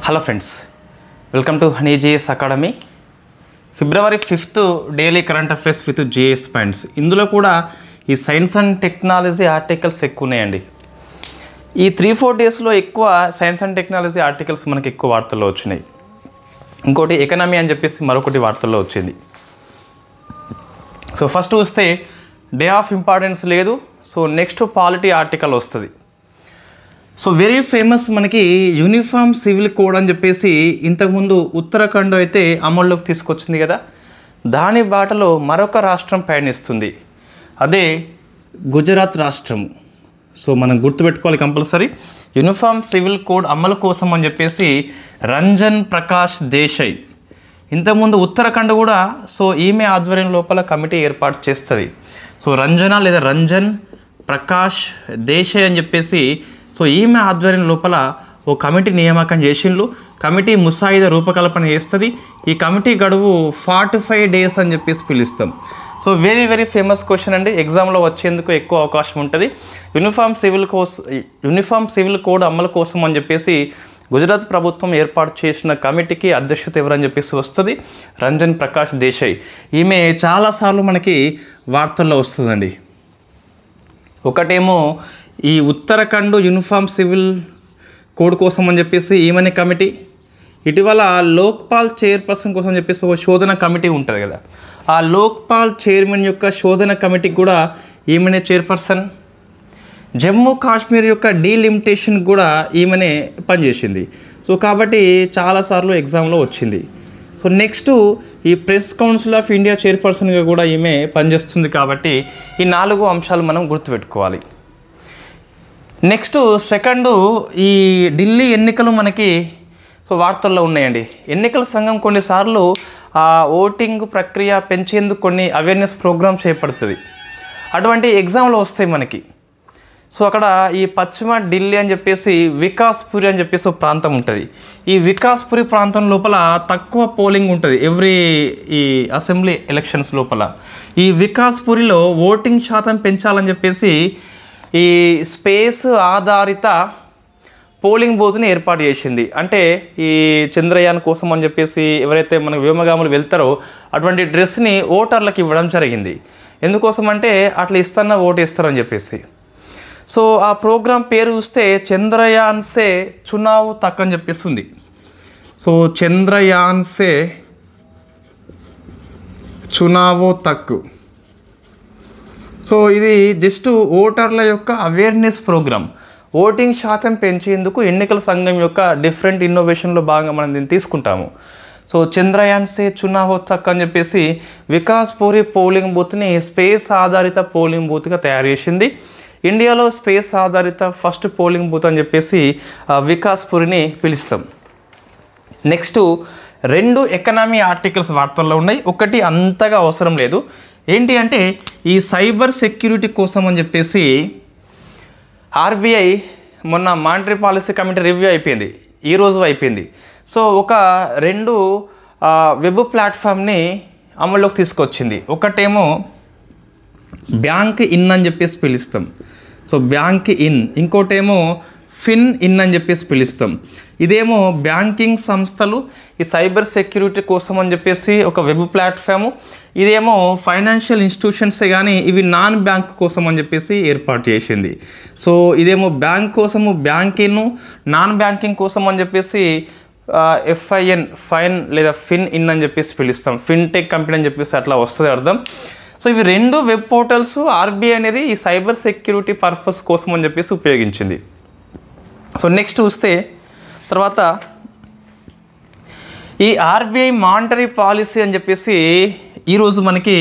Hello friends, welcome to honey GS academy. February 5th daily current affairs with GS points. ఇందులో కూడా ఈ science and technology articles ఎక్కువ ఉన్నాయండి. ఈ 3-4 డేస్లో ఎక్కువ సైన్స్ అండ్ టెక్నాలజీ ఆర్టికల్స్ మనకి ఎక్కువ వార్తల్లో వచ్చినాయి. ఇంకోటి ఎకనామీ అని చెప్పేసి మరొకటి వార్తల్లో వచ్చింది. సో ఫస్ట్ చూస్తే డే ఆఫ్ ఇంపార్టెన్స్ లేదు. సో నెక్స్ట్ పాలిటీ ఆర్టికల్ వస్తుంది. సో వెరీ ఫేమస్ మనకి యూనిఫామ్ సివిల్ కోడ్ అని చెప్పేసి ఇంతకుముందు ఉత్తరాఖండ్ అయితే అమల్లోకి తీసుకొచ్చింది కదా, దాని బాటలో మరొక రాష్ట్రం పయనిస్తుంది, అదే గుజరాత్ రాష్ట్రము. సో మనం గుర్తుపెట్టుకోవాలి కంపల్సరీ, యూనిఫామ్ సివిల్ కోడ్ అమలు కోసం అని చెప్పేసి రంజన్ ప్రకాష్ దేశాయ్, ఇంతకుముందు ఉత్తరాఖండ్ కూడా సో ఈమె ఆధ్వర్యం లోపల కమిటీ ఏర్పాటు చేస్తుంది. సో రంజన్ ప్రకాష్ దేశాయ్ అని చెప్పేసి సో ఈమె ఆధ్వర్యం లోపల ఓ కమిటీ నియామకం చేసిండ్రు. కమిటీ ముసాయిదా రూపకల్పన చేస్తుంది. ఈ కమిటీ గడువు 45 days అని చెప్పేసి పిలుస్తాం. సో వెరీ ఫేమస్ క్వశ్చన్ అండి, ఎగ్జామ్లో వచ్చేందుకు ఎక్కువ అవకాశం ఉంటుంది. యూనిఫామ్ సివిల్ కోడ్ అమలు కోసం అని చెప్పేసి గుజరాత్ ప్రభుత్వం ఏర్పాటు చేసిన కమిటీకి అధ్యక్షత ఎవరని చెప్పేసి వస్తుంది, రంజన్ ప్రకాష్ దేశాయ్. ఈమె చాలాసార్లు మనకి వార్తల్లో వస్తుందండి. ఒకటేమో ఈ ఉత్తరాఖండ్ యూనిఫామ్ సివిల్ కోడ్ కోసం అని చెప్పేసి ఈమెనే కమిటీ. ఇటీవల లోక్పాల్ చైర్పర్సన్ కోసం అని చెప్పేసి ఒక శోధన కమిటీ ఉంటుంది కదా, ఆ లోక్పాల్ చైర్మన్ యొక్క శోధన కమిటీకి కూడా ఈమెనే చైర్పర్సన్. జమ్మూ కాశ్మీర్ యొక్క డీలిమిటేషన్ కూడా ఈమెనే పనిచేసింది. సో కాబట్టి చాలాసార్లు ఎగ్జామ్లో వచ్చింది. సో నెక్స్ట్ ఈ ప్రెస్ కౌన్సిల్ ఆఫ్ ఇండియా చైర్పర్సన్గా కూడా ఈమె పనిచేస్తుంది. కాబట్టి ఈ 4 అంశాలు మనం గుర్తుపెట్టుకోవాలి. నెక్స్ట్ సెకండ్, ఈ ఢిల్లీ ఎన్నికలు మనకి సో వార్తల్లో ఉన్నాయండి. ఎన్నికల సంఘం కొన్నిసార్లు ఆ ఓటింగ్ ప్రక్రియ పెంచేందుకు కొన్ని అవేర్నెస్ ప్రోగ్రామ్స్ చేపడుతుంది. అటువంటి ఎగ్జామ్లో వస్తాయి మనకి. సో అక్కడ ఈ పశ్చిమ ఢిల్లీ అని చెప్పేసి వికాస్పురి అని చెప్పేసి ఒక ప్రాంతం ఉంటుంది. ఈ వికాస్పురి ప్రాంతం లోపల తక్కువ పోలింగ్ ఉంటుంది ఈ అసెంబ్లీ ఎలక్షన్స్ లోపల. ఈ వికాస్పురిలో ఓటింగ్ శాతం పెంచాలని చెప్పేసి ఈ స్పేస్ ఆధారిత పోలింగ్ బూత్ని ఏర్పాటు చేసింది. అంటే ఈ చంద్రయాన్ కోసం అని చెప్పేసి ఎవరైతే మన వ్యోమగాములు వెళ్తారో అటువంటి డ్రెస్ని ఓటర్లకు ఇవ్వడం జరిగింది. ఎందుకోసం అంటే అట్లా ఇస్తున్న ఓటు ఇస్తారని చెప్పేసి. సో ఆ ప్రోగ్రాం పేరు చూస్తే చంద్రయాన్ సే చునావ్ తక్ అని చెప్పేసి ఉంది. సో చంద్రయాన్ సే చునావో తక్. సో ఇది జస్ట్ ఓటర్ల యొక్క అవేర్నెస్ ప్రోగ్రామ్. ఓటింగ్ శాతం పెంచేందుకు ఎన్నికల సంఘం యొక్క డిఫరెంట్ ఇన్నోవేషన్లో భాగంగా మనం దీన్ని తీసుకుంటాము. సో చంద్రయాన్ సే చునావో తక్ అని చెప్పేసి వికాస్పురి పోలింగ్ బూత్ని స్పేస్ ఆధారిత పోలింగ్ బూత్గా తయారు చేసింది. ఇండియాలో స్పేస్ ఆధారిత ఫస్ట్ పోలింగ్ బూత్ అని చెప్పేసి వికాస్పురిని పిలుస్తాం. నెక్స్ట్ 2 ఎకనామీ ఆర్టికల్స్ వార్తల్లో ఉన్నాయి. ఒకటి అంతగా అవసరం లేదు. ఏంటి అంటే ఈ సైబర్ సెక్యూరిటీ కోసం అని చెప్పేసి ఆర్బీఐ మొన్న మానిటరీ పాలసీ కమిటీ రివ్యూ అయిపోయింది, ఈరోజు అయిపోయింది. సో ఒక 2 వెబ్ ప్లాట్ఫామ్ని అమల్లోకి తీసుకొచ్చింది. ఒకటేమో బ్యాంక్ ఇన్ అని చెప్పేసి పిలుస్తాం. So bank in. ఇంకోటేమో ఫిన్ ఇన్ అని చెప్పేసి పిలుస్తాం. ఇదేమో బ్యాంకింగ్ సంస్థలు ఈ సైబర్ సెక్యూరిటీ కోసం అని చెప్పేసి ఒక వెబ్ ప్లాట్ఫాము. ఇదేమో ఫైనాన్షియల్ ఇన్స్టిట్యూషన్సే కానీ ఇవి నాన్ బ్యాంక్ కోసం అని చెప్పేసి ఏర్పాటు చేసింది. సో ఇదేమో బ్యాంక్ కోసము బ్యాంక్ ఇన్, నాన్ బ్యాంకింగ్ కోసం అని చెప్పేసి ఫైన్ లేదా ఫిన్ ఇన్ అని చెప్పేసి పిలుస్తాం. ఫిన్టెక్ కంపెనీ అని చెప్పేసి అట్లా వస్తుంది అర్థం. సో ఇవి 2 వెబ్ పోర్టల్స్ ఆర్బీఐ అనేది ఈ సైబర్ సెక్యూరిటీ పర్పస్ కోసం అని చెప్పేసి ఉపయోగించింది. సో నెక్స్ట్ చూస్తే తర్వాత ఈ ఆర్బీఐ మానిటరీ పాలసీ అని చెప్పేసి ఈరోజు మనకి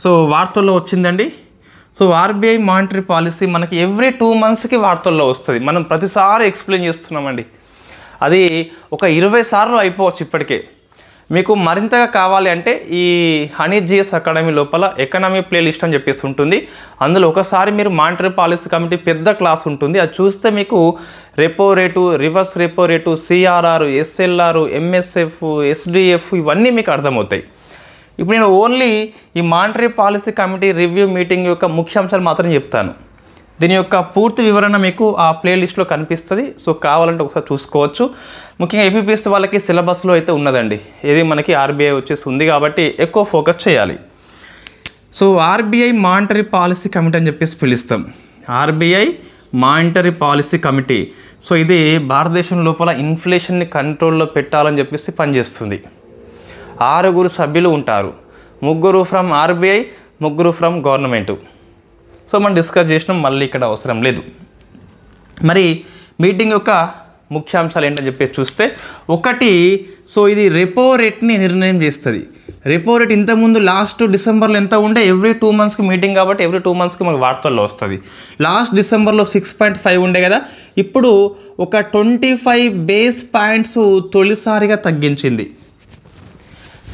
సో వార్తల్లో వచ్చిందండి. సో ఆర్బీఐ మానిటరీ పాలసీ మనకి ఎవ్రీ 2 monthsకి వార్తల్లో వస్తుంది. మనం ప్రతిసారి ఎక్స్ప్లెయిన్ చేస్తున్నామండి. అది ఒక 20 సార్లు అయిపోవచ్చు ఇప్పటికే. మీకు మరింతగా కావాలి అంటే ఈ హనీ జిఎస్ అకాడమీ లోపల ఎకనామీ ప్లేలిస్ట్ అని చెప్పేసి ఉంటుంది. అందులో ఒకసారి మీరు మానిటరీ పాలసీ కమిటీ పెద్ద క్లాస్ ఉంటుంది, అది చూస్తే మీకు repo rate, reverse repo rate, CRR, SLR, MSF, SDF ఇవన్నీ మీకు అర్థమవుతాయి. ఇప్పుడు నేను ఓన్లీ ఈ monetary policy committee review meeting యొక్క ముఖ్యాంశాలు మాత్రం చెప్తాను. దీని యొక్క పూర్తి వివరణ మీకు ఆ ప్లేలిస్ట్లో కనిపిస్తుంది. సో కావాలంటే ఒకసారి చూసుకోవచ్చు. ముఖ్యంగా ఏపీపీఎస్సీ వాళ్ళకి సిలబస్లో అయితే ఉన్నదండి. ఇది మనకి ఆర్బీఐ వచ్చేసి ఉంది కాబట్టి ఎక్కువ ఫోకస్ చేయాలి. So RBI monetary policy committee అని చెప్పేసి పిలుస్తాం. RBI monetary policy committee. So ఇది భారతదేశం లోపల ఇన్ఫ్లేషన్ని కంట్రోల్లో పెట్టాలని చెప్పేసి పనిచేస్తుంది. 6 సభ్యులు ఉంటారు. 3 from RBI, 3 from government. So మనం డిస్కస్ చేసినాం, మళ్ళీ ఇక్కడ అవసరం లేదు. మరి మీటింగ్ యొక్క ముఖ్యాంశాలు ఏంటని చెప్పేసి చూస్తే, ఒకటి, సో ఇది రెపో రేట్ని నిర్ణయం చేస్తుంది. రెపో రేట్ ఇంతకుముందు లాస్ట్ డిసెంబర్లో ఎంత ఉండే, ఎవ్రీ 2 మంత్స్కి మీటింగ్ కాబట్టి ఎవ్రీ 2 మంత్స్కి మనకు వార్తల్లో వస్తుంది. లాస్ట్ డిసెంబర్లో 6.5 ఉండే కదా, ఇప్పుడు ఒక 25 బేస్ పాయింట్స్ తొలిసారిగా తగ్గించింది.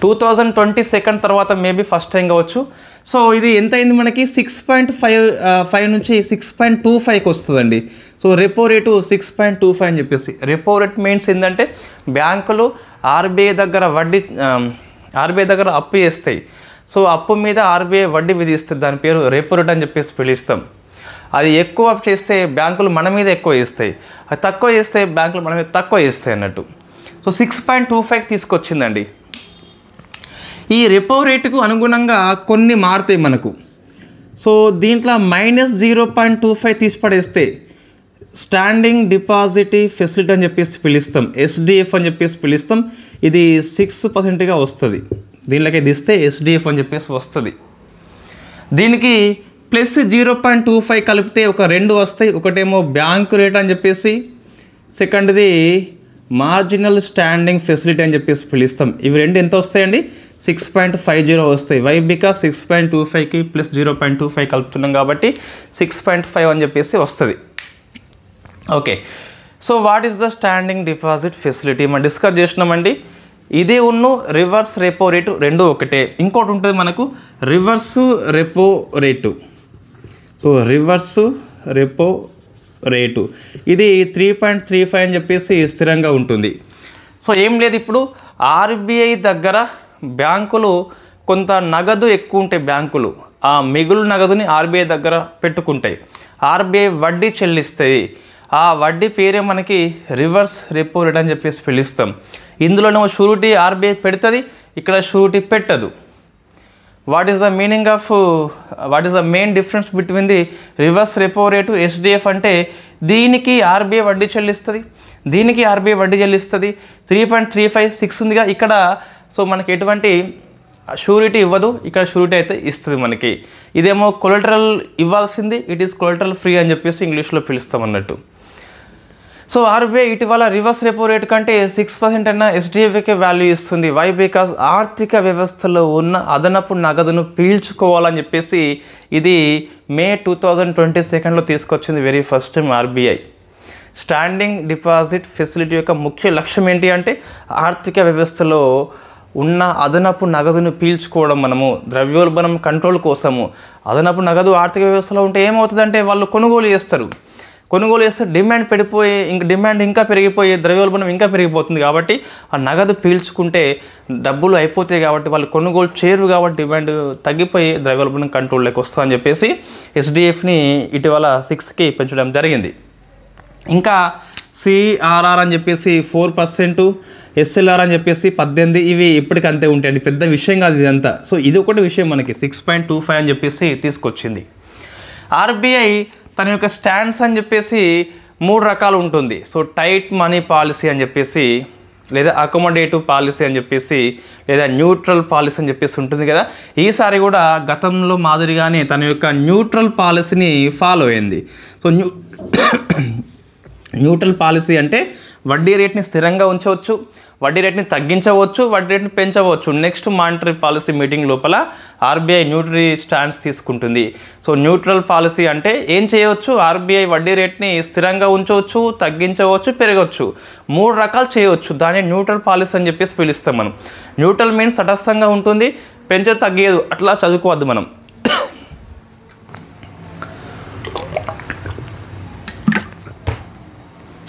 2022 తర్వాత మేబీ ఫస్ట్ టైం కావచ్చు. సో ఇది ఎంత అయింది మనకి, 6.5 నుంచి 6.25కి వస్తుందండి. సో రెపో రేటు 6.25 అని చెప్పేసి. రెపో రేట్ మీన్స్ ఏంటంటే బ్యాంకులు ఆర్బీఐ దగ్గర అప్పు చేస్తాయి. సో అప్పు మీద ఆర్బీఐ వడ్డీ విధిస్తుంది. దాని పేరు రెపో రేట్ అని చెప్పేసి పిలుస్తాం. అది ఎక్కువ చేస్తే బ్యాంకులు మన మీద ఎక్కువ ఇస్తాయి, అది తక్కువ చేస్తే బ్యాంకులు మన మీద తక్కువ ఇస్తాయి అన్నట్టు. సో 6.25 తీసుకొచ్చిందండి. ఈ రెపో రేటుకు అనుగుణంగా కొన్ని మారుతాయి మనకు. సో దీంట్లో -0.25 తీసిపడేస్తే స్టాండింగ్ డిపాజిట్ ఫెసిలిటీ అని చెప్పేసి పిలుస్తాం, ఎస్డిఎఫ్ అని చెప్పేసి పిలుస్తాం. ఇది 6%గా వస్తుంది. దీనిలోకి తీస్తే ఎస్డిఎఫ్ అని చెప్పేసి వస్తుంది. దీనికి ప్లస్ 0.25 కలిపితే ఒక 2 వస్తాయి. ఒకటేమో బ్యాంకు రేట్ అని చెప్పేసి, సెకండ్ది మార్జినల్ స్టాండింగ్ ఫెసిలిటీ అని చెప్పేసి పిలుస్తాం. ఇవి రెండు ఎంత వస్తాయండి, 6.50 వస్తాయి. వై బికాస్ 6.25కి ప్లస్ 0.25 కలుపుతున్నాం కాబట్టి 6.5 అని చెప్పేసి వస్తుంది. Okay, so what is the standing deposit facility మనం డిస్కస్ చేసినామండి. ఇదే రివర్స్ రెపో రేటు రెండు ఒకటే. ఇంకోటి ఉంటుంది మనకు reverse repo rate. So reverse repo rate ఇది 3.35 అని చెప్పేసి స్థిరంగా ఉంటుంది. సో ఏం లేదు, ఇప్పుడు ఆర్బీఐ దగ్గర బ్యాంకులు కొంత నగదు ఎక్కువ ఉంటాయి. బ్యాంకులు ఆ మిగులు నగదుని ఆర్బీఐ దగ్గర పెట్టుకుంటాయి. ఆర్బీఐ వడ్డీ చెల్లిస్తాయి. ఆ వడ్డీ పేరే మనకి రివర్స్ రెపో రేట్ అని చెప్పేసి పిలుస్తాం. ఇందులోనేమో షూరిటీ ఆర్బీఐ పెడుతుంది, ఇక్కడ షూరిటీ పెట్టదు. What is the main difference between the reverse repo rate SDF అంటే దీనికి ఆర్బీఐ వడ్డీ చెల్లిస్తుంది, దీనికి ఆర్బీఐ వడ్డీ చెల్లిస్తుంది. 3.35 6 ఉందిగా ఇక్కడ. సో మనకి ఎటువంటి షూరిటీ ఇవ్వదు, ఇక్కడ షూరిటీ అయితే ఇస్తుంది మనకి. ఇదేమో కొలెటరల్ ఇవ్వాల్సింది, ఇట్ ఈస్ కొలెటరల్ ఫ్రీ అని చెప్పేసి ఇంగ్లీష్లో పిలుస్తాం అన్నట్టు. సో ఆర్బీఐ ఇటీవల రివర్స్ రెపో రేట్ కంటే 6% అన్న ఎస్డిఎఫ్కే వాల్యూ ఇస్తుంది. వై బికాజ్ ఆర్థిక వ్యవస్థలో ఉన్న అదనపు నగదును పీల్చుకోవాలని చెప్పేసి ఇది మే 2022లో తీసుకొచ్చింది very first time RBI. Standing deposit facility యొక్క ముఖ్య లక్ష్యం ఏంటి అంటే ఆర్థిక వ్యవస్థలో ఉన్న అదనపు నగదును పీల్చుకోవడం. మనము ద్రవ్యోల్బణం కంట్రోల్ కోసము అదనపు నగదు ఆర్థిక వ్యవస్థలో ఉంటే ఏమవుతుందంటే వాళ్ళు కొనుగోలు చేస్తే డిమాండ్ ఇంకా పెరిగిపోయి ద్రవ్యోల్బణం ఇంకా పెరిగిపోతుంది. కాబట్టి ఆ నగదు పీల్చుకుంటే డబ్బులు అయిపోతాయి కాబట్టి వాళ్ళు కొనుగోలు చేయరు, కాబట్టి డిమాండ్ తగ్గిపోయి ద్రవ్యోల్బణం కంట్రోల్లోకి వస్తుందని చెప్పేసి ఎస్డిఎఫ్ని ఇటీవల 6కి పెంచడం జరిగింది. ఇంకా సిఆర్ఆర్ అని చెప్పేసి 4%, ఎస్ఎల్ఆర్ అని చెప్పేసి 18, ఇవి ఇప్పటికంతే ఉంటాయండి, పెద్ద విషయం కాదు ఇదంతా. సో ఇది ఒకటి విషయం మనకి 6.25 అని చెప్పేసి తీసుకొచ్చింది. ఆర్బీఐ తన యొక్క స్టాండ్స్ అని చెప్పేసి 3 రకాలు ఉంటుంది. సో టైట్ మనీ పాలసీ అని చెప్పేసి, లేదా అకామిడేటివ్ పాలసీ అని చెప్పేసి, లేదా న్యూట్రల్ పాలసీ అని చెప్పేసి ఉంటుంది కదా. ఈసారి కూడా గతంలో మాదిరిగానే తన యొక్క న్యూట్రల్ పాలసీని ఫాలో అయింది. సో న్యూట్రల్ పాలసీ అంటే వడ్డీ రేట్ని స్థిరంగా ఉంచవచ్చు, వడ్డీ రేట్ని తగ్గించవచ్చు, వడ్డీ రేట్ని పెంచవచ్చు. నెక్స్ట్ మానిటరీ పాలసీ మీటింగ్ లోపల ఆర్బీఐ న్యూట్రల్ స్టాండ్స్ తీసుకుంటుంది. సో న్యూట్రల్ పాలసీ అంటే ఏం చేయవచ్చు, ఆర్బీఐ వడ్డీ రేట్ని స్థిరంగా ఉంచవచ్చు, తగ్గించవచ్చు, పెరగవచ్చు, 3 రకాలు చేయవచ్చు. దాన్ని న్యూట్రల్ పాలసీ అని చెప్పేసి పిలుస్తాం మనం. న్యూట్రల్ మీన్స్ తటస్థంగా ఉంటుంది, తగ్గేదు, అట్లా చదువుకోవద్దు మనం.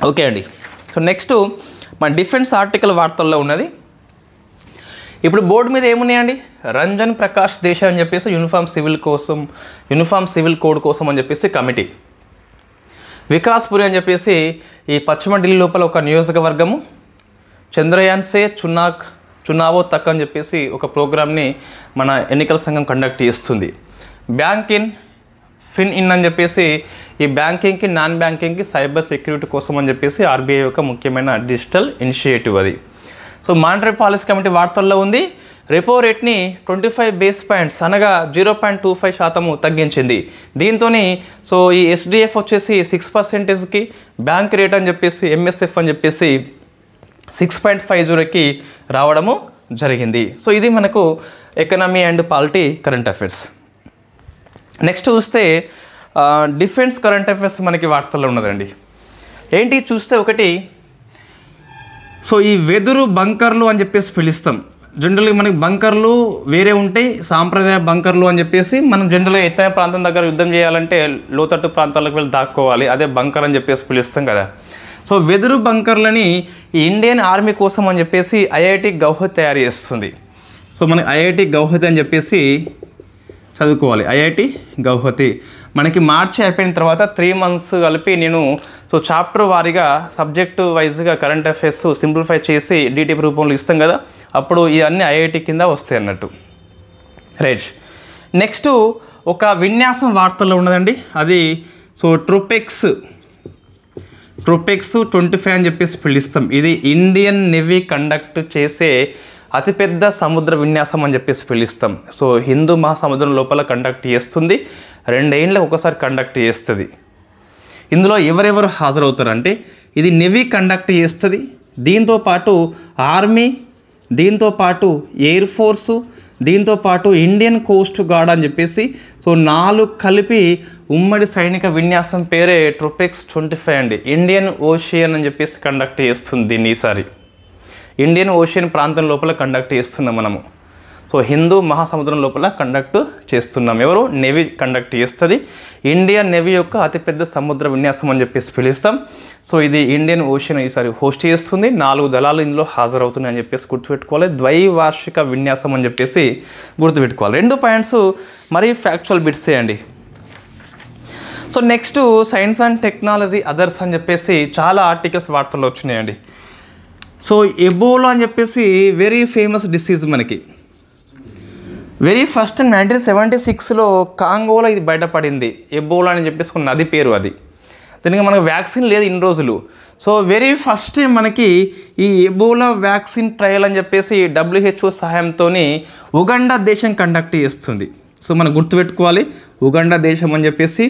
ఓకే అండి. సో నెక్స్ట్ మన డిఫెన్స్ ఆర్టికల్ వార్తల్లో ఉన్నది. ఇప్పుడు బోర్డు మీద ఏమున్నాయండి, రంజన్ ప్రకాష్ దేశాయ్ అని చెప్పేసి యూనిఫామ్ సివిల్ కోడ్ కోసం అని చెప్పేసి కమిటీ. వికాస్పురి అని చెప్పేసి ఈ పశ్చిమ ఢిల్లీ లోపల ఒక నియోజకవర్గము. చంద్రయాన్ సే చునావో తక్ అని చెప్పేసి ఒక ప్రోగ్రామ్ని మన ఎన్నికల సంఘం కండక్ట్ చేస్తుంది. ఫిన్ ఇన్ అని చెప్పేసి ఈ బ్యాంకింగ్కి నాన్ బ్యాంకింగ్కి సైబర్ సెక్యూరిటీ కోసం అని చెప్పేసి ఆర్బీఐ యొక్క ముఖ్యమైన డిజిటల్ ఇనిషియేటివ్ అది. సో మానిటరీ పాలసీ కమిటీ వార్తల్లో ఉంది. రెపో రేట్ని 25 బేస్ పాయింట్స్ అనగా 0.25% తగ్గించింది. దీంతో సో ఈ ఎస్డిఎఫ్ వచ్చేసి 6%కి, బ్యాంక్ రేట్ అని చెప్పేసి ఎంఎస్ఎఫ్ అని చెప్పేసి 6.50కి రావడము జరిగింది. సో ఇది మనకు economy and polity current affairs. Next చూస్తే డిఫెన్స్ కరెంట్ అఫైర్స్ మనకి వార్తల్లో ఉన్నదండి. ఏంటి చూస్తే ఒకటి, సో ఈ వెదురు బంకర్లు అని చెప్పేసి పిలుస్తాం. జనరల్గా మనకి బంకర్లు వేరే ఉంటాయి, సాంప్రదాయ బంకర్లు అని చెప్పేసి మనం జనరల్గా ఎత్తైన ప్రాంతం దగ్గర యుద్ధం చేయాలంటే లోతట్టు ప్రాంతాలకు వెళ్ళి దాక్కోవాలి, అదే బంకర్ అని చెప్పేసి పిలుస్తాం కదా. సో వెదురు బంకర్లని ఈ ఇండియన్ ఆర్మీ కోసం అని చెప్పేసి ఐఐటి గౌహతి తయారు చేస్తుంది. సో మనకి ఐఐటి గౌహతి అని చెప్పేసి చదువుకోవాలి. ఐఐటి గౌహతి మనకి మార్చి అయిపోయిన తర్వాత 3 months కలిపి నేను సో చాప్టర్ వారీగా సబ్జెక్టు వైజ్గా కరెంట్ అఫైర్స్ సింప్లిఫై చేసి డీటీపీ రూపంలో ఇస్తాం కదా, అప్పుడు ఇవన్నీ ఐఐటి కింద వస్తాయి అన్నట్టు. రైట్, నెక్స్ట్ ఒక విన్యాసం వార్తల్లో ఉన్నదండి. అది సో ట్రోపెక్స్ 25 అని చెప్పేసి పిలుస్తాం. ఇది ఇండియన్ నేవీ కండక్ట్ చేసే అతిపెద్ద సముద్ర విన్యాసం అని చెప్పేసి పిలుస్తాం. సో హిందూ మహాసముద్రం లోపల కండక్ట్ చేస్తుంది, 2 ఏళ్ళకి ఒకసారి కండక్ట్ చేస్తుంది. ఇందులో ఎవరెవరు హాజరవుతారంటే ఇది నేవీ కండక్ట్ చేస్తుంది, దీంతోపాటు ఆర్మీ, దీంతోపాటు ఎయిర్ ఫోర్సు, దీంతోపాటు ఇండియన్ కోస్ట్ గార్డ్ అని చెప్పేసి సో 4 కలిపి ఉమ్మడి సైనిక విన్యాసం పేరే ట్రోపెక్స్ 25 అండి. ఇండియన్ ఓషియన్ అని చెప్పేసి కండక్ట్ చేస్తుంది దీన్ని. ఈసారి ఇండియన్ ఓషియన్ ప్రాంతం లోపల కండక్ట్ చేస్తున్నాం మనము. సో హిందూ మహాసముద్రం లోపల కండక్ట్ చేస్తున్నాం. ఎవరు? నేవీ కండక్ట్ చేస్తుంది. ఇండియన్ నేవీ యొక్క అతిపెద్ద సముద్ర విన్యాసం అని చెప్పేసి పిలుస్తాం. సో ఇది ఇండియన్ ఓషియన్ ఈసారి హోస్ట్ చేస్తుంది. 4 దళాలు ఇందులో హాజరవుతున్నాయి అని చెప్పేసి గుర్తుపెట్టుకోవాలి. ద్వైవార్షిక విన్యాసం అని చెప్పేసి గుర్తుపెట్టుకోవాలి. 2 పాయింట్స్ మరీ ఫ్యాక్చువల్ బిట్స్ చేయండి. So next science and technology others అని చెప్పేసి చాలా ఆర్టికల్స్ వార్తల్లో వచ్చినాయండి. సో ఎబోలా అని చెప్పేసి వెరీ ఫేమస్ డిసీజ్ మనకి. వెరీ ఫస్ట్ 1976లో కాంగోలో ఇది బయటపడింది. ఎబోలా అని చెప్పేసి నది పేరు అది. దీనికి మనకు వ్యాక్సిన్ లేదు ఇన్ని రోజులు. సో వెరీ ఫస్ట్ టైం మనకి ఈ ఎబోలా వ్యాక్సిన్ ట్రయల్ అని చెప్పేసి WHO సహాయంతో ఉగండా దేశం కండక్ట్ చేస్తుంది. సో మనం గుర్తుపెట్టుకోవాలి ఉగండా దేశం అని చెప్పేసి.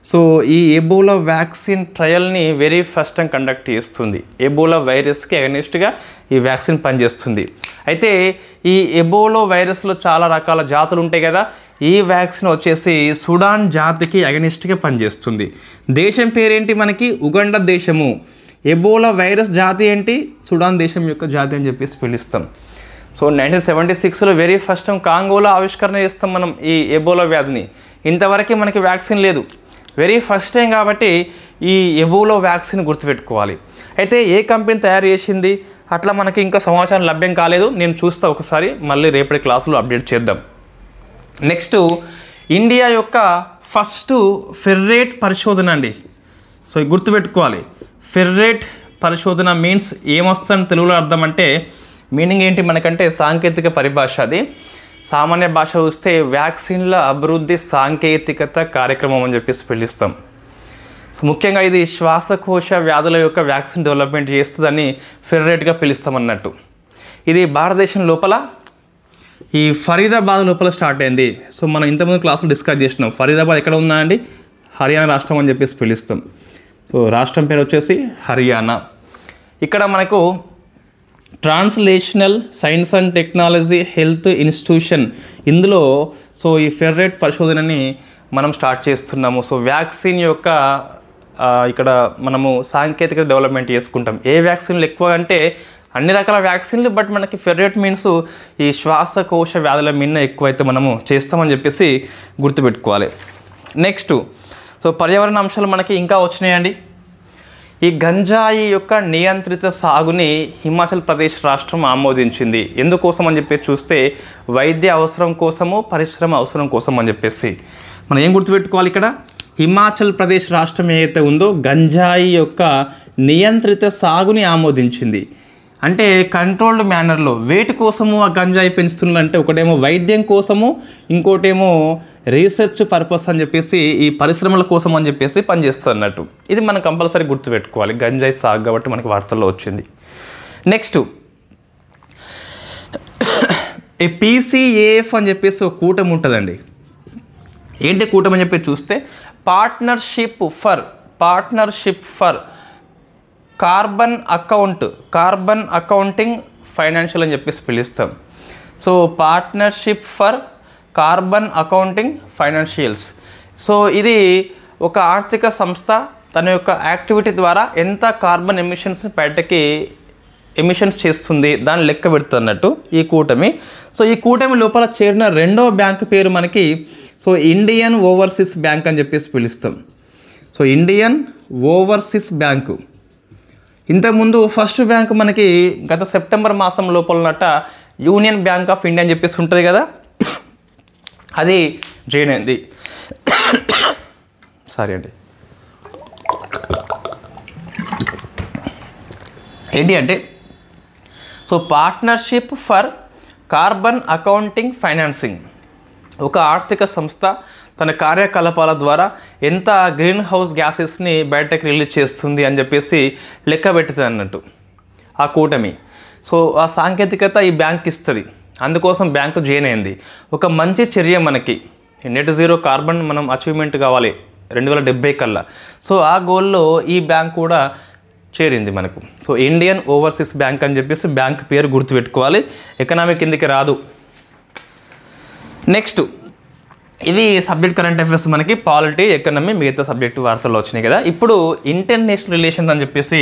సో ఈ ఎబోలా వ్యాక్సిన్ ట్రయల్ని వెరీ ఫస్ట్ టైం కండక్ట్ చేస్తుంది. ఎబోలా వైరస్కి అగెనిస్ట్గా ఈ వ్యాక్సిన్ పనిచేస్తుంది. అయితే ఈ ఎబోలా వైరస్లో చాలా రకాల జాతులు ఉంటాయి కదా, ఈ వ్యాక్సిన్ వచ్చేసి సుడాన్ జాతికి అగెనిస్ట్గా పనిచేస్తుంది. దేశం పేరేంటి మనకి? ఉగండా దేశము. ఎబోలా వైరస్ జాతి ఏంటి? సుడాన్ దేశం యొక్క జాతి అని చెప్పేసి పిలుస్తాం. సో 1976లో వెరీ ఫస్ట్ టైం కాంగోలో ఆవిష్కరణ చేస్తాం మనం ఈ ఎబోలా వ్యాధిని. ఇంతవరకు మనకి వ్యాక్సిన్ లేదు, వెరీ ఫస్ట్ టైం కాబట్టి ఈ ఎబోలా వ్యాక్సిన్ గుర్తుపెట్టుకోవాలి. అయితే ఏ కంపెనీ తయారు చేసింది అట్లా మనకి ఇంకా సమాచారం లభ్యం కాలేదు. నేను చూస్తా ఒకసారి, మళ్ళీ రేపటి క్లాసులో అప్డేట్ చేద్దాం. నెక్స్ట్ ఇండియా యొక్క ఫస్ట్ ఫెర్రేట్ పరిశోధన అండి. సో గుర్తుపెట్టుకోవాలి, ఫెర్రేట్ పరిశోధన మీన్స్ ఏమొస్తుందని తెలుగులో అర్థం అంటే మీనింగ్ ఏంటి మనకంటే సాంకేతిక పరిభాష. అది సామాన్య భాష వస్తే వ్యాక్సిన్ల అభివృద్ధి సాంకేతికత కార్యక్రమం అని చెప్పేసి పిలుస్తాం. సో ముఖ్యంగా ఇది శ్వాసకోశ వ్యాధుల యొక్క వ్యాక్సిన్ డెవలప్మెంట్ చేస్తుందని ఫెర్రేట్గా పిలుస్తాం అన్నట్టు. ఇది భారతదేశం లోపల ఈ ఫరీదాబాద్ లోపల స్టార్ట్ అయింది. సో మనం ఇంతకుముందు క్లాసులో డిస్కస్ చేసినాం. ఫరీదాబాద్ ఎక్కడ ఉందా అండి? హర్యానా రాష్ట్రం అని చెప్పేసి పిలుస్తాం. సో రాష్ట్రం పేరు వచ్చేసి హర్యానా. ఇక్కడ మనకు translational science and technology health institution, ఇందులో సో ఈ ఫెర్రేట్ పరిశోధనని మనం స్టార్ట్ చేస్తున్నాము. సో వ్యాక్సిన్ యొక్క ఇక్కడ మనము సాంకేతిక డెవలప్మెంట్ చేసుకుంటాం. ఏ వ్యాక్సిన్లు ఎక్కువ అంటే అన్ని రకాల వ్యాక్సిన్లు, బట్ మనకి ఫెర్రేట్ మీన్స్ ఈ శ్వాసకోశ వ్యాధుల మీద ఎక్కువైతే మనము చేస్తామని చెప్పేసి గుర్తుపెట్టుకోవాలి. నెక్స్ట్ సో పర్యావరణ అంశాలు మనకి ఇంకా వచ్చినాయండి. ఈ గంజాయి యొక్క నియంత్రిత సాగుని హిమాచల్ ప్రదేశ్ రాష్ట్రం ఆమోదించింది. ఎందుకోసం అని చెప్పేసి చూస్తే వైద్య అవసరం కోసము, పరిశ్రమ అవసరం కోసం అని చెప్పేసి మనం ఏం గుర్తుపెట్టుకోవాలి ఇక్కడ? హిమాచల్ ప్రదేశ్ రాష్ట్రం ఏదైతే ఉందో గంజాయి యొక్క నియంత్రిత సాగుని ఆమోదించింది. అంటే కంట్రోల్డ్ మేనర్లో వేటి కోసము ఆ గంజాయి పెంచుతున్నారంటే ఒకటేమో వైద్యం కోసము, ఇంకోటేమో రీసెర్చ్ పర్పస్ అని చెప్పేసి ఈ పరిశ్రమల కోసం అని చెప్పేసి పనిచేస్తుంది అన్నట్టు. ఇది మనం కంపల్సరీ గుర్తుపెట్టుకోవాలి, గంజాయి సాగు కాబట్టి మనకి వార్తల్లో వచ్చింది. నెక్స్ట్ ఈ PCAF అని చెప్పేసి ఒక కూటమి ఉంటుందండి. ఏంటి కూటమి అని చెప్పి చూస్తే partnership for carbon accounting financial అని చెప్పేసి పిలుస్తాం. So partnership for carbon accounting financials. So ఇది ఒక ఆర్థిక సంస్థ తన యొక్క యాక్టివిటీ ద్వారా ఎంత కార్బన్ ఎమిషన్స్ చేస్తుంది దాన్ని లెక్క పెడుతున్నట్టు ఈ కూటమి. సో ఈ కూటమి లోపల చేరిన రెండో బ్యాంకు పేరు మనకి ఇండియన్ ఓవర్సీస్ బ్యాంక్ అని చెప్పేసి పిలుస్తాం. So Indian overseas bank. ఇంతకుముందు ఫస్ట్ బ్యాంకు మనకి గత సెప్టెంబర్ మాసం లోపల ఉన్నట్ట యూనియన్ బ్యాంక్ ఆఫ్ ఇండియా అని చెప్పేసి ఉంటుంది కదా, అది జాయిన్ అయింది. సారీ అండి. ఏంటి అంటే partnership for carbon accounting financing. ఒక ఆర్థిక సంస్థ తన కార్యకలాపాల ద్వారా ఎంత గ్రీన్ హౌస్ గ్యాసెస్ని బయటకు రిలీజ్ చేస్తుంది అని చెప్పేసి లెక్క పెడుతుంది అన్నట్టు ఆ కూటమి. సో ఆ సాంకేతికత ఈ బ్యాంక్ ఇస్తుంది, అందుకోసం బ్యాంకు జాయిన్ అయింది. ఒక మంచి చర్య మనకి నెట్ జీరో కార్బన్ మనం అచీవ్మెంట్ కావాలి 2070 కల్లా. సో ఆ గోల్లో ఈ బ్యాంక్ కూడా చేరింది మనకు. సో ఇండియన్ ఓవర్సీస్ బ్యాంక్ అని చెప్పేసి బ్యాంక్ పేరు గుర్తుపెట్టుకోవాలి, ఎకనామిక్ కిందకి రాదు. నెక్స్ట్ ఇవి సబ్జెక్ట్ కరెంట్ అఫైర్స్ మనకి పాలిటీ, ఎకనమీ, మిగతా సబ్జెక్టు వార్తల్లో వచ్చినాయి కదా. ఇప్పుడు ఇంటర్నేషనల్ రిలేషన్స్ అని చెప్పేసి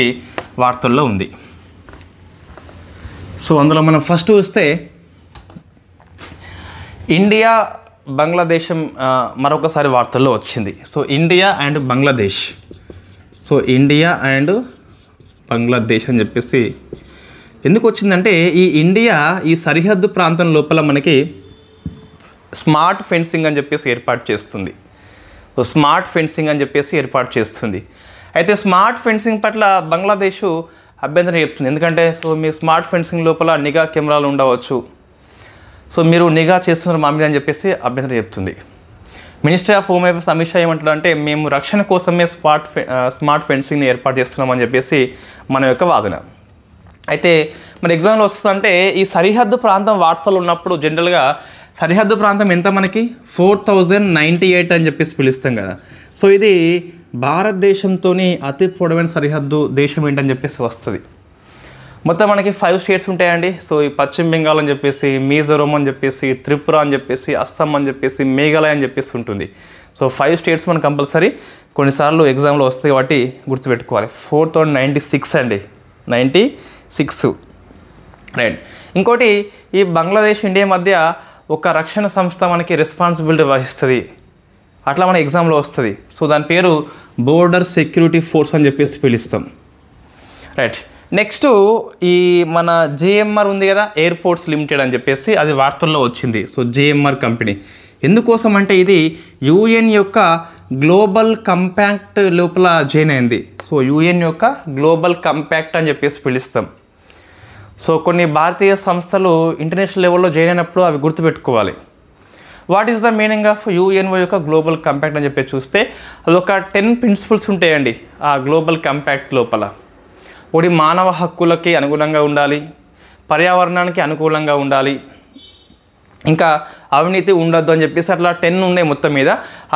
వార్తల్లో ఉంది. సో అందులో మనం ఫస్ట్ చూస్తే ఇండియా బంగ్లాదేశం మరొకసారి వార్తల్లో వచ్చింది. So India and Bangladesh. So India and Bangladesh అని చెప్పేసి ఎందుకు వచ్చిందంటే ఈ ఇండియా ఈ సరిహద్దు ప్రాంతం లోపల మనకి స్మార్ట్ ఫెన్సింగ్ అని చెప్పేసి ఏర్పాటు చేస్తుంది. సో స్మార్ట్ ఫెన్సింగ్ అని చెప్పేసి ఏర్పాటు చేస్తుంది. అయితే స్మార్ట్ ఫెన్సింగ్ పట్ల బంగ్లాదేశ్ అభ్యంతరం చెప్తుంది. ఎందుకంటే మీ స్మార్ట్ ఫెన్సింగ్ లోపల నిఘా కెమెరాలు ఉండవచ్చు, సో మీరు నిఘా చేస్తున్నారు మా మీద అని చెప్పేసి అభ్యంతరం చెప్తుంది. Ministry of home affairs Amit Shah ఏమంటారు అంటే మేము రక్షణ కోసమే స్మార్ట్ ఫెన్సింగ్ని ఏర్పాటు చేస్తున్నామని చెప్పేసి మన యొక్క వాదన. అయితే మన ఎగ్జామ్లో వస్తుందంటే ఈ సరిహద్దు ప్రాంతం వార్తలు ఉన్నప్పుడు జనరల్గా సరిహద్దు ప్రాంతం ఎంత మనకి 4098 అని చెప్పేసి పిలుస్తాం కదా. సో ఇది భారతదేశంతో అతి పొడవైన సరిహద్దు దేశం ఏంటని చెప్పేసి వస్తుంది. మొత్తం మనకి 5 స్టేట్స్ ఉంటాయండి. సో ఈ పశ్చిమ బెంగాల్ అని చెప్పేసి, మిజోరం అని చెప్పేసి, త్రిపుర అని చెప్పేసి, అస్సాం అని చెప్పేసి, మేఘాలయ అని చెప్పేసి ఉంటుంది. సో 5 స్టేట్స్ మనం కంపల్సరీ కొన్నిసార్లు ఎగ్జామ్లో వస్తాయి కాబట్టి గుర్తుపెట్టుకోవాలి. 4096 అండి, 96 రైట్. ఇంకోటి ఈ బంగ్లాదేశ్ ఇండియా మధ్య ఒక రక్షణ సంస్థ మనకి రెస్పాన్సిబిలిటీ వహిస్తుంది, అట్లా మన ఎగ్జామ్లో వస్తుంది. సో దాని పేరు బోర్డర్ సెక్యూరిటీ ఫోర్స్ అని చెప్పేసి పిలుస్తాం రైట్. నెక్స్ట్ ఈ మన JMR ఉంది కదా, ఎయిర్పోర్ట్స్ లిమిటెడ్ అని చెప్పేసి అది వార్తల్లో వచ్చింది. సో JMR కంపెనీ ఎందుకోసం అంటే ఇది UN యొక్క గ్లోబల్ కంపాక్ట్ లోపల జాయిన్ అయింది. సో UN యొక్క గ్లోబల్ కంపాక్ట్ అని చెప్పేసి పిలుస్తాం. సో కొన్ని భారతీయ సంస్థలు ఇంటర్నేషనల్ లెవెల్లో జాయిన్ అయినప్పుడు అవి గుర్తుపెట్టుకోవాలి. What is the meaning of UNO యొక్క గ్లోబల్ కంపాక్ట్ అని చెప్పి చూస్తే అదొక 10 ప్రిన్సిపల్స్ ఉంటాయండి ఆ గ్లోబల్ కంపాక్ట్ లోపల. ఒకటి మానవ హక్కులకి అనుగుణంగా ఉండాలి, పర్యావరణానికి అనుకూలంగా ఉండాలి, ఇంకా అవినీతి ఉండొద్దు అని చెప్పేసి అట్లా 10 ఉన్నాయి మొత్తం మీద.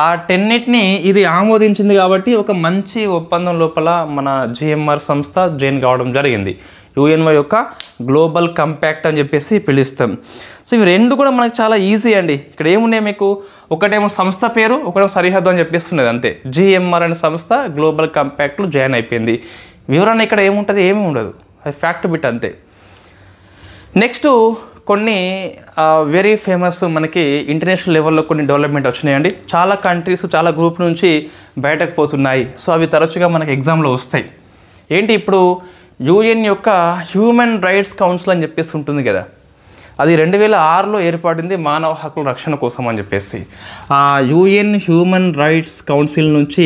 ఆ 10ని ఇది ఆమోదించింది కాబట్టి ఒక మంచి ఒప్పందం లోపల మన JMR సంస్థ జాయిన్ కావడం జరిగింది. UNO యొక్క గ్లోబల్ కంపాక్ట్ అని చెప్పేసి పిలుస్తాం. సో ఇవి రెండు కూడా మనకు చాలా ఈజీ అండి. ఇక్కడ ఏమున్నాయి మీకు, ఒకటేమో సంస్థ పేరు, ఒకటేమో సరిహద్దు అని చెప్పేసి ఉన్నది అంతే. JMR అనే సంస్థ గ్లోబల్ కంపాక్ట్లో జాయిన్ అయిపోయింది. వివరణ ఇక్కడ ఏముంటుంది, ఏమీ ఉండదు, అది ఫ్యాక్ట్ బిట్ అంతే. నెక్స్ట్ కొన్ని వెరీ ఫేమస్ మనకి ఇంటర్నేషనల్ లెవెల్లో కొన్ని డెవలప్మెంట్ వచ్చినాయండి. చాలా కంట్రీస్ చాలా గ్రూప్ నుంచి బయటకు పోతున్నాయి. సో అవి తరచుగా మనకి ఎగ్జామ్లో వస్తాయి. ఏంటి ఇప్పుడు UN యొక్క హ్యూమన్ రైట్స్ కౌన్సిల్ అని చెప్పేసి ఉంటుంది కదా. అది 2006లో ఏర్పడింది మానవ హక్కుల రక్షణ కోసం అని చెప్పేసి. ఆ యుఎన్ హ్యూమన్ రైట్స్ కౌన్సిల్ నుంచి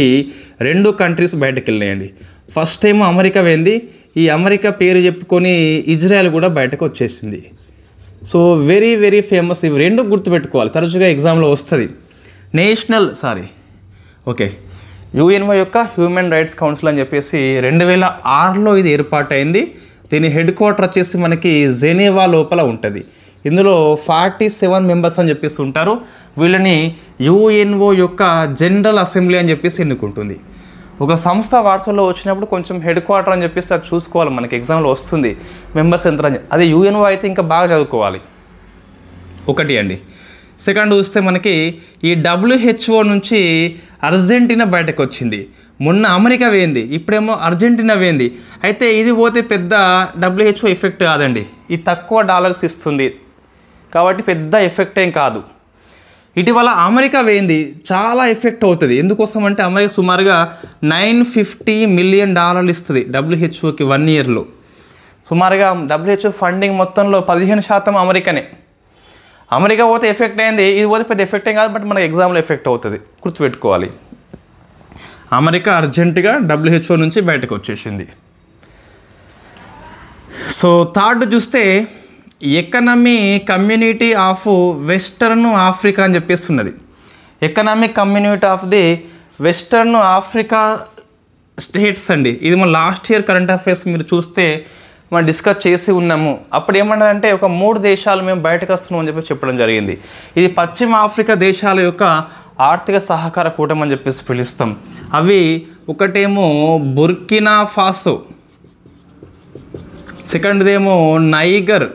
2 కంట్రీస్ బయటకు వెళ్ళినాయండి. ఫస్ట్ టైం అమెరికా పోయింది. ఈ అమెరికా పేరు చెప్పుకొని ఇజ్రాయెల్ కూడా బయటకు వచ్చేసింది. So very very famous. ఇవి 2 గుర్తుపెట్టుకోవాలి, తరచుగా ఎగ్జామ్లో వస్తుంది. యుఎన్ఓ యొక్క హ్యూమన్ రైట్స్ కౌన్సిల్ అని చెప్పేసి 2006లో ఇది ఏర్పాటైంది. దీని హెడ్ క్వార్టర్ వచ్చేసి మనకి జెనీవా లోపల ఉంటుంది. ఇందులో 47 మెంబర్స్ అని చెప్పేసి ఉంటారు. వీళ్ళని యుఎన్ఓ యొక్క జనరల్ అసెంబ్లీ అని చెప్పేసి ఎన్నుకుంటుంది. ఒక సంస్థ వార్తల్లో వచ్చినప్పుడు కొంచెం హెడ్ క్వార్టర్ అని చెప్పేసి అది చూసుకోవాలి, మనకి ఎగ్జామ్లో వస్తుంది మెంబర్స్ ఎంత అని. అది యుఎన్ఓ అయితే ఇంకా బాగా చదువుకోవాలి. ఒకటి అండి. సెకండ్ చూస్తే మనకి ఈ WHO నుంచి అర్జెంటీనా బయటకు వచ్చింది. మొన్న అమెరికా వేయింది, ఇప్పుడేమో అర్జెంటీనా వేయింది. అయితే ఇది పోతే పెద్ద WHO ఎఫెక్ట్ కాదండి, ఇది తక్కువ డాలర్స్ ఇస్తుంది కాబట్టి పెద్ద ఎఫెక్ట్ ఏం కాదు. ఇటీవల అమెరికా వేయింది, చాలా ఎఫెక్ట్ అవుతుంది. ఎందుకోసం అంటే అమెరికా సుమారుగా $950 మిలియన్ ఇస్తుంది WHOకి 1 ఇయర్లో. సుమారుగా WHO ఫండింగ్ మొత్తంలో 15% అమెరికానే. అమెరికా పోతే ఎఫెక్ట్ అయింది, ఇది పోతే పెద్ద ఎఫెక్ట్ ఏం కాదు, బట్ మనకి ఎగ్జామ్లో ఎఫెక్ట్ అవుతుంది, గుర్తుపెట్టుకోవాలి. అమెరికా అర్జెంటుగా WHO నుంచి బయటకు వచ్చేసింది. సో థర్డ్ చూస్తే economy community of western Africa అని చెప్పేసి ఉన్నది. Economic community of the western Africa states అండి. ఇది మన లాస్ట్ ఇయర్ కరెంట్ అఫైర్స్ మీరు చూస్తే మనం డిస్కస్ చేసి ఉన్నాము. అప్పుడు ఏమన్నదంటే ఒక 3 దేశాలు మేము బయటకు వస్తున్నాం అని చెప్పి చెప్పడం జరిగింది. ఇది పశ్చిమ ఆఫ్రికా దేశాల యొక్క ఆర్థిక సహకార కూటమి అని చెప్పేసి పిలుస్తాం. అవి ఒకటేమో బుర్కినా ఫాసో, సెకండ్దేమో నైగర్,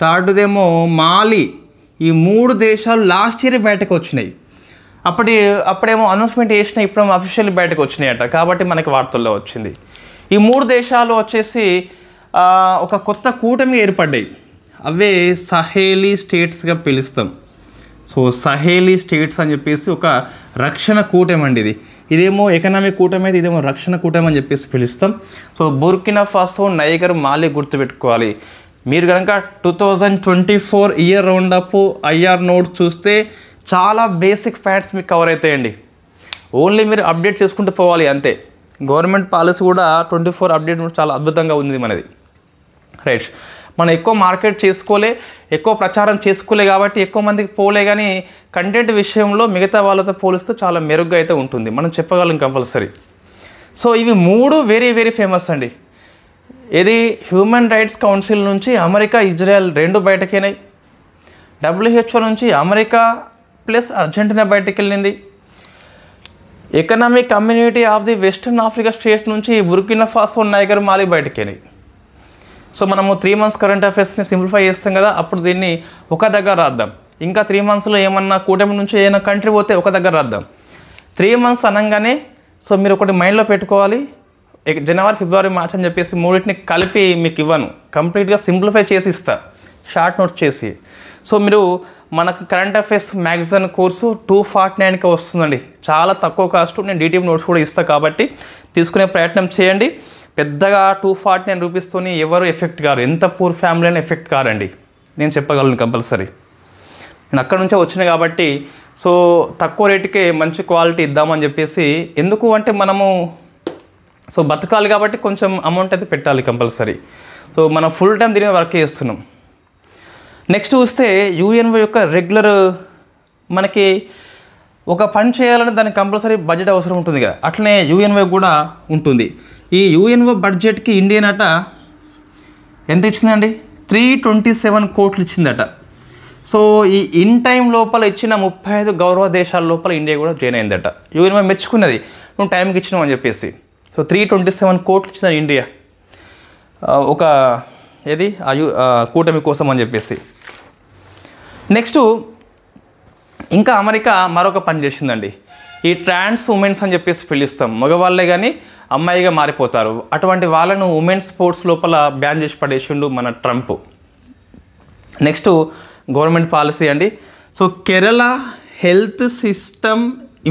థర్డ్దేమో మాలి. ఈ 3 దేశాలు లాస్ట్ ఇయర్ బయటకు వచ్చినాయి. అప్పుడేమో అనౌన్స్మెంట్ చేసినా, ఇప్పుడేమో అఫీషియల్లీ బయటకు వచ్చినాయట, కాబట్టి మనకి వార్తల్లో వచ్చింది. ఈ 3 దేశాలు వచ్చేసి ఒక కొత్త కూటమి ఏర్పడ్డాయి. అవే సహేలీ స్టేట్స్గా పిలుస్తాం. సో సహేలీ స్టేట్స్ అని చెప్పేసి ఒక రక్షణ కూటమి అండి. ఇదేమో ఎకనామిక్ కూటమి అయితే ఇదేమో రక్షణ కూటమి అని చెప్పేసి పిలుస్తాం. సో బుర్కినా ఫాసో, నైగర్, మాలి గుర్తుపెట్టుకోవాలి. మీరు కనుక 2024 year round up IR notes చూస్తే చాలా బేసిక్ ఫ్యాక్ట్స్ మీకు కవర్ అవుతాయండి. ఓన్లీ మీరు అప్డేట్ చేసుకుంటూ పోవాలి అంతే. గవర్నమెంట్ పాలసీ కూడా 24 అప్డేట్ చాలా అద్భుతంగా ఉంది మనది. రైట్, మనం ఎక్కువ మార్కెట్ చేసుకోలే, ఎక్కువ ప్రచారం చేసుకోలే కాబట్టి ఎక్కువ మందికి పోలే, కానీ కంటెంట్ విషయంలో మిగతా వాళ్ళతో పోలిస్తే చాలా మెరుగ్గా అయితే ఉంటుంది, మనం చెప్పగలం కంపల్సరీ. సో ఇవి 3 వెరీ వెరీ ఫేమస్ అండి. ఇది హ్యూమన్ రైట్స్ కౌన్సిల్ నుంచి అమెరికా, ఇజ్రాయెల్ 2 బయటకెళ్ళినాయి. WHO నుంచి అమెరికా ప్లస్ అర్జెంటీనా బయటకు వెళ్ళింది. Economic community of the western Africa state నుంచి బుర్కినా ఫాసో, నైగర్, మాలి బయటకెళ్ళినాయి. సో మనము 3 months కరెంట్ అఫైర్స్ని సింప్లిఫై చేస్తాం కదా, అప్పుడు దీన్ని ఒక దగ్గర రాద్దాం. ఇంకా 3 monthsలో ఏమన్నా కూటమి నుంచి ఏదైనా కంట్రీ పోతే ఒక దగ్గర రాద్దాం. 3 months అనగానే సో మీరు ఒకటి మైండ్లో పెట్టుకోవాలి, జనవరి, ఫిబ్రవరి, మార్చ్ అని చెప్పేసి 3టిని కలిపి మీకు ఇవ్వను, కంప్లీట్గా సింప్లిఫై చేసి ఇస్తా, షార్ట్ నోట్స్ చేసి. సో మీరు మనకు కరెంట్ అఫైర్స్ మ్యాగజైన్ కోర్సు 249కి వస్తుందండి, చాలా తక్కువ కాస్ట్. నేను డీటెయిల్ నోట్స్ కూడా ఇస్తాను, కాబట్టి తీసుకునే ప్రయత్నం చేయండి. పెద్దగా 249 రూపీస్తోని ఎవరు ఎఫెక్ట్ కారు, ఎంత పూర్ ఫ్యామిలీ అయినా ఎఫెక్ట్ కారండి, నేను చెప్పగలను కంపల్సరీ. నేను అక్కడ నుంచే వచ్చినాయి కాబట్టి సో తక్కువ రేటుకే మంచి క్వాలిటీ ఇద్దామని చెప్పేసి. ఎందుకు అంటే మనము సో బతకాలి కాబట్టి కొంచెం అమౌంట్ అయితే పెట్టాలి కంపల్సరీ. సో మనం ఫుల్ టైం దీని వర్క్ చేస్తున్నాం. నెక్స్ట్ చూస్తే యుఎన్ఓ యొక్క రెగ్యులర్ మనకి ఒక పని చేయాలంటే దానికి కంపల్సరీ బడ్జెట్ అవసరం ఉంటుంది కదా, అట్లనే యుఎన్ఓ కూడా ఉంటుంది. ఈ యుఎన్ఓ బడ్జెట్కి ఇండియన్ అట ఎంత ఇచ్చిందండి, 327 కోట్లు ఇచ్చిందట. సో ఈ ఇన్ టైం లోపల ఇచ్చిన 35 గౌరవ దేశాల లోపల ఇండియా కూడా జాయిన్ అయిందట. యుఎన్ఓ మెచ్చుకున్నది, నువ్వు టైంకి ఇచ్చినావు అని చెప్పేసి. సో 327 కోట్లు ఇచ్చిన ఇండియా ఒక ఏది కూటమి కోసం అని చెప్పేసి. నెక్స్ట్ ఇంకా అమెరికా మరొక పని చేసిందండి. ఈ ట్రాన్స్ ఉమెన్స్ అని చెప్పేసి పిలుస్తాం, మగవాళ్ళే కానీ అమ్మాయిగా మారిపోతారు, అటువంటి వాళ్ళను ఉమెన్స్ స్పోర్ట్స్ లోపల బ్యాన్ చేసి పడేసిండు మన ట్రంప్. నెక్స్ట్ గవర్నమెంట్ పాలసీ అండి. So Kerala health system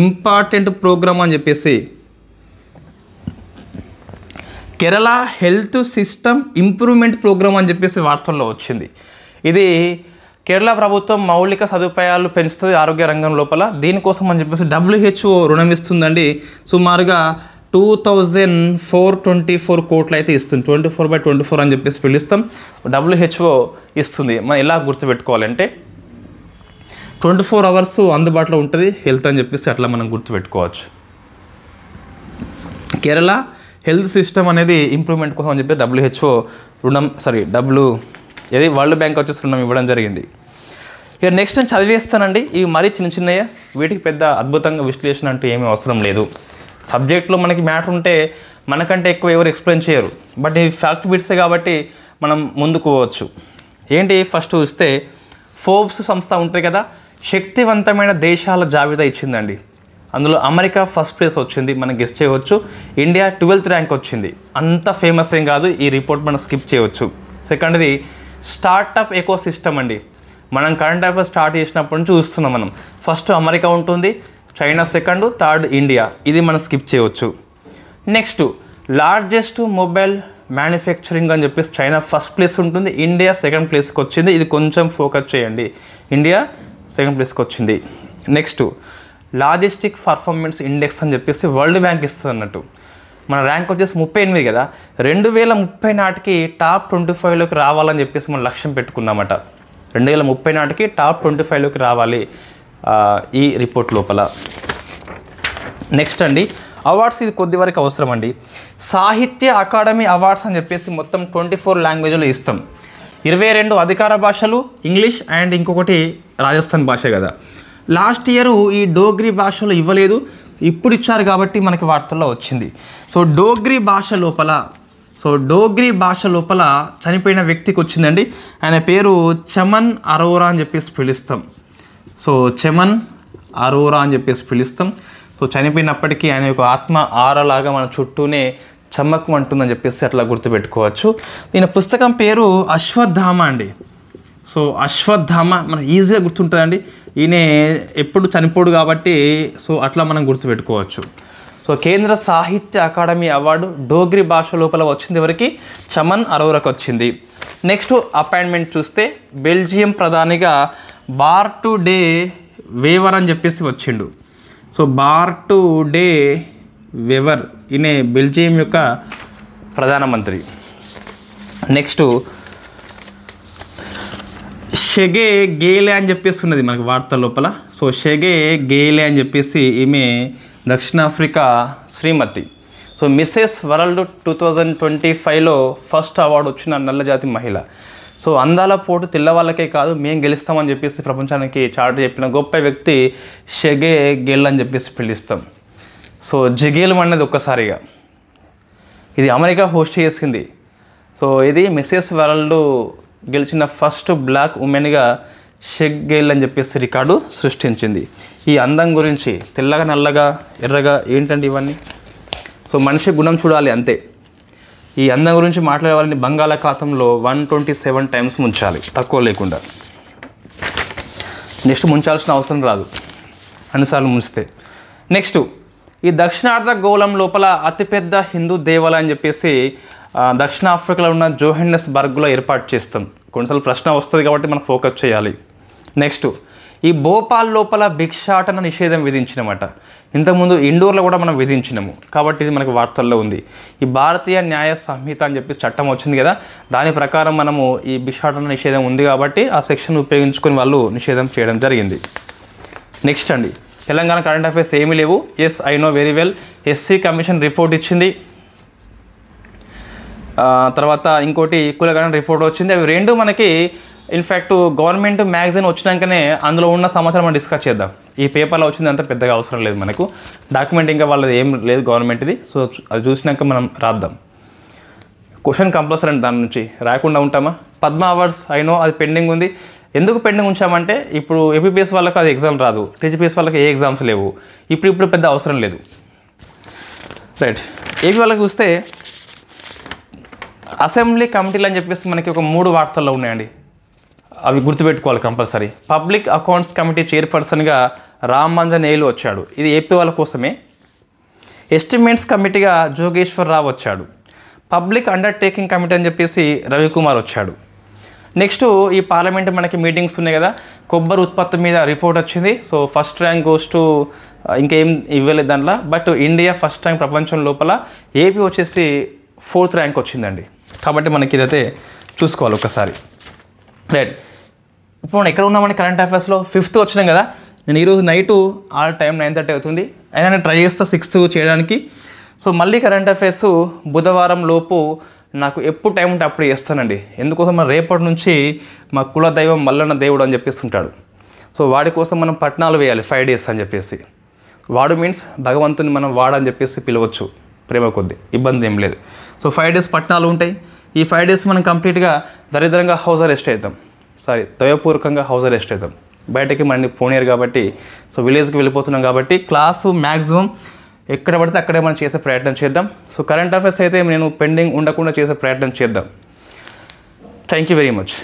important program అని చెప్పేసి, Kerala health system improvement program అని చెప్పేసి వార్తల్లో వచ్చింది. ఇది కేరళ ప్రభుత్వం మౌలిక సదుపాయాలు పెంచుతుంది ఆరోగ్య రంగం లోపల. దీనికోసం అని చెప్పేసి WHO రుణం ఇస్తుందండి. సుమారుగా 2424 కోట్లు అయితే ఇస్తుంది. 24/24 అని చెప్పేసి పిలుస్తాం. WHO ఇస్తుంది. మనం ఎలా గుర్తుపెట్టుకోవాలంటే 24 అవర్స్ అందుబాటులో ఉంటుంది హెల్త్ అని చెప్పేసి అట్లా మనం గుర్తుపెట్టుకోవచ్చు. కేరళ హెల్త్ సిస్టమ్ అనేది ఇంప్రూవ్మెంట్ కోసం అని చెప్పి WHO రుణం వరల్డ్ బ్యాంక్ వచ్చేసి రుణం ఇవ్వడం జరిగింది. ఇక నెక్స్ట్ నేను చదివేస్తానండి. ఇవి మరీ చిన్నయ్యే, వీటికి పెద్ద అద్భుతంగా విశ్లేషణ అంటూ ఏమీ అవసరం లేదు. సబ్జెక్ట్లో మనకి మ్యాటర్ ఉంటే మనకంటే ఎక్కువ ఎవరు ఎక్స్ప్లెయిన్ చేయరు. బట్ ఇవి ఫ్యాక్ట్ బిట్సే కాబట్టి మనం ముందుకు పోవచ్చు. ఏంటి ఫస్ట్ చూస్తే ఫోర్బ్స్ సంస్థ ఉంటుంది కదా, శక్తివంతమైన దేశాల జాబితా ఇచ్చిందండి. అందులో అమెరికా ఫస్ట్ ప్లేస్ వచ్చింది, మనం గెస్ చేయవచ్చు. ఇండియా 12th ర్యాంక్ వచ్చింది. అంత ఫేమస్ ఏం కాదు, ఈ రిపోర్ట్ మనం స్కిప్ చేయవచ్చు. సెకండ్ది స్టార్టప్ ఎకో సిస్టమ్ అండి. మనం కరెంట్ అఫైర్స్ స్టార్ట్ చేసినప్పటి నుంచి చూస్తున్నాం మనం. ఫస్ట్ అమెరికా ఉంటుంది, చైనా సెకండ్, థర్డ్ ఇండియా. ఇది మనం స్కిప్ చేయవచ్చు. నెక్స్ట్ లార్జెస్ట్ మొబైల్ మ్యానుఫ్యాక్చరింగ్ అని చెప్పేసి చైనా ఫస్ట్ ప్లేస్ ఉంటుంది, ఇండియా సెకండ్ ప్లేస్కి వచ్చింది. ఇది కొంచెం ఫోకస్ చేయండి, ఇండియా సెకండ్ ప్లేస్కి వచ్చింది. నెక్స్ట్ లాజిస్టిక్ పర్ఫార్మెన్స్ ఇండెక్స్ అని చెప్పేసి వరల్డ్ బ్యాంక్ ఇస్తుంది అన్నట్టు. మన ర్యాంక్ వచ్చేసి 38 కదా, 2030 నాటికి టాప్ 25లోకి రావాలని చెప్పేసి మనం లక్ష్యం పెట్టుకున్నామట. 2030 నాటికి టాప్ 25లోకి రావాలి ఈ రిపోర్ట్ లోపల. నెక్స్ట్ అండి అవార్డ్స్, ఇది కొద్ది వరకు అవసరం అండి. సాహిత్య అకాడమీ అవార్డ్స్ అని చెప్పేసి మొత్తం 24 లాంగ్వేజ్లో ఇస్తాం. 22 అధికార భాషలు, ఇంగ్లీష్ అండ్ ఇంకొకటి రాజస్థాన్ భాష కదా. లాస్ట్ ఇయర్ ఈ డోగ్రీ భాషలో ఇవ్వలేదు, ఇప్పుడు ఇచ్చారు కాబట్టి మనకి వార్తల్లో వచ్చింది. సో డోగ్రీ భాష లోపల చనిపోయిన వ్యక్తికి వచ్చిందండి. ఆయన పేరు చమన్ అరోరా అని చెప్పేసి పిలుస్తాం. సో చమన్ అరోరా అని చెప్పేసి పిలుస్తాం. సో చనిపోయినప్పటికీ ఆయన యొక్క ఆత్మ ఆరలాగా మన చుట్టూనే చమ్మకం అంటుందని చెప్పేసి అట్లా గుర్తుపెట్టుకోవచ్చు. ఈయన పుస్తకం పేరు అశ్వత్థామ అండి. సో అశ్వత్థామ మనకు ఈజీగా గుర్తుంటుందండి. ఈయన ఎప్పుడు చనిపోడు కాబట్టి సో అట్లా మనం గుర్తుపెట్టుకోవచ్చు. సో కేంద్ర సాహిత్య అకాడమీ అవార్డు డోగ్రీ భాష లోపల వచ్చింది ఎవరికి? చమన్ అరోరాకు వచ్చింది. నెక్స్ట్ అపాయింట్మెంట్ చూస్తే బెల్జియం ప్రధానిగా బార్ట్ డే వేవర్ అని చెప్పేసి వచ్చిండు. సో బార్ట్ డే వేవర్ ఈయన బెల్జియం యొక్క ప్రధానమంత్రి. నెక్స్ట్ షెగే గేలే అని చెప్పేసి ఉన్నది మనకి వార్త లోపల. సో షెగే గేలే అని చెప్పేసి ఈమె దక్షిణాఫ్రికా శ్రీమతి. సో మిస్సెస్ వరల్డ్ 2025లో ఫస్ట్ అవార్డు వచ్చిన నల్లజాతి మహిళ. సో అందాల పోటు తెల్లవాళ్ళకే కాదు, మేము గెలుస్తామని చెప్పేసి ప్రపంచానికి చాటి చెప్పిన గొప్ప వ్యక్తి షెగే గేల్ అని చెప్పేసి పిలుస్తాం. సో జగేల్ అన్నది ఒక్కసారిగా ఇది అమెరికా హోస్ట్ చేసింది. సో ఇది మిస్సెస్ వరల్డ్ గెలిచిన ఫస్ట్ బ్లాక్ ఉమెన్గా షెగ్ గేల్ అని చెప్పేసి రికార్డు సృష్టించింది. ఈ అందం గురించి తెల్లగా నల్లగా ఎర్రగా ఏంటండి ఇవన్నీ? సో మనిషి గుణం చూడాలి అంతే. ఈ అందం గురించి మాట్లాడే వాళ్ళని బంగాళాఖాతంలో 127 టైమ్స్ ముంచాలి, తక్కువ లేకుండా. నెక్స్ట్ ముంచాల్సిన అవసరం రాదు అన్నిసార్లు ముంచితే. నెక్స్ట్ ఈ దక్షిణార్ధ గోళం లోపల అతిపెద్ద హిందూ దేవాలయం అని చెప్పేసి దక్షిణాఫ్రికాలో ఉన్న జోహెన్నెస్బర్గ్లో ఏర్పాటు చేస్తాం. కొన్నిసార్లు ప్రశ్న వస్తుంది కాబట్టి మనం ఫోకస్ చేయాలి. నెక్స్ట్ ఈ భోపాల్ లోపల భిక్షాటన నిషేధం విధించినమాట. ఇంతకుముందు ఇండోర్లో కూడా మనం విధించినాము కాబట్టి ఇది మనకు వార్తల్లో ఉంది. ఈ భారతీయ న్యాయ సంహిత అని చెప్పి చట్టం వచ్చింది కదా, దాని ప్రకారం మనము ఈ భిక్షాటన నిషేధం ఉంది కాబట్టి ఆ సెక్షన్ ఉపయోగించుకొని వాళ్ళు నిషేధం చేయడం జరిగింది. నెక్స్ట్ అండి తెలంగాణ కరెంట్ అఫైర్స్ ఏమీ లేవు. Yes I know very well, SC commission report ఇచ్చింది. తర్వాత ఇంకోటి కులగణన రిపోర్ట్ వచ్చింది. అవి రెండు మనకి ఇన్ఫ్యాక్ట్ గవర్నమెంట్ మ్యాగజైన్ వచ్చినాకనే అందులో ఉన్న సమాచారం మనం డిస్కస్ చేద్దాం. ఈ పేపర్లో వచ్చింది అంత పెద్దగా అవసరం లేదు మనకు. డాక్యుమెంట్ ఇంకా వాళ్ళది ఏం లేదు గవర్నమెంట్ది. సో అది చూసినాక మనం రాద్దాం. క్వశ్చన్ కంపల్సరీ అండి, దాని నుంచి రాకుండా ఉంటామా? పద్మ అవార్డ్స్ అయినో అది పెండింగ్ ఉంది. ఎందుకు పెండింగ్ ఉంచామంటే ఇప్పుడు ఏపీపీఎస్ వాళ్ళకి అది ఎగ్జామ్ రాదు, టీజీపీఎస్ వాళ్ళకి ఏ ఎగ్జామ్స్ లేవు, ఇప్పుడు పెద్ద అవసరం లేదు. రైట్, ఏపీ వాళ్ళకి చూస్తే అసెంబ్లీ కమిటీలు అని చెప్పేసి మనకి ఒక 3 వార్తల్లో ఉన్నాయండి. అవి గుర్తుపెట్టుకోవాలి కంపల్సరీ. పబ్లిక్ అకౌంట్స్ కమిటీ చైర్పర్సన్గా రామంజనేయులు వచ్చాడు, ఇది ఏపీ వాళ్ళ కోసమే. ఎస్టిమేట్స్ కమిటీగా జోగేశ్వర్ రావు వచ్చాడు. పబ్లిక్ అండర్టేకింగ్ కమిటీ అని చెప్పేసి రవికుమార్ వచ్చాడు. నెక్స్ట్ ఈ పార్లమెంట్ మనకి మీటింగ్స్ ఉన్నాయి కదా, కొబ్బరి ఉత్పత్తి మీద రిపోర్ట్ వచ్చింది. So first rank goes to ఇంకేం ఇవ్వలేదు దాంట్లో, బట్ ఇండియా ఫస్ట్ ర్యాంక్ ప్రపంచం లోపల, ఏపీ వచ్చేసి 4th ర్యాంక్ వచ్చిందండి. కాబట్టి మనకి ఇదైతే చూసుకోవాలి ఒకసారి. రైట్, ఇప్పుడు మనం ఎక్కడ ఉన్నామని కరెంట్ అఫైర్స్లో 5th వచ్చినాం కదా. నేను ఈరోజు నైటు ఆల్ టైం 9:30 అవుతుంది, అయినా నేను ట్రై చేస్తా 6th చేయడానికి. సో మళ్ళీ కరెంట్ అఫైర్స్ బుధవారం లోపు నాకు ఎప్పుడు టైం ఉంటే అప్పుడు చేస్తానండి. ఎందుకోసం మన రేపటి నుంచి మా కుల దైవం మల్లన్న దేవుడు అని చెప్పేస్తుంటాడు. సో వాడి కోసం మనం పట్నాలు వేయాలి 5 days అని చెప్పేసి. వాడు మీన్స్ భగవంతుని మనం వాడని చెప్పేసి పిలవచ్చు ప్రేమ కొద్దీ, ఇబ్బంది ఏం లేదు. సో 5 days పట్నాలు ఉంటాయి. ఈ 5 days మనం కంప్లీట్గా దరిద్రంగా హౌస్ అరెస్ట్ అవుతాం, దైవపూర్వకంగా హౌస్ అరెస్ట్ అవుతాం. బయటకి మనని పోనీయరు కాబట్టి, సో విలేజ్కి వెళ్ళిపోతున్నాం కాబట్టి క్లాసు మ్యాక్సిమం ఎక్కడ పడితే అక్కడే మనం చేసే ప్రయత్నం చేద్దాం. సో కరెంట్ అఫైర్స్ అయితే నేను పెండింగ్ ఉండకుండా చేసే ప్రయత్నం చేద్దాం. Thank you very much.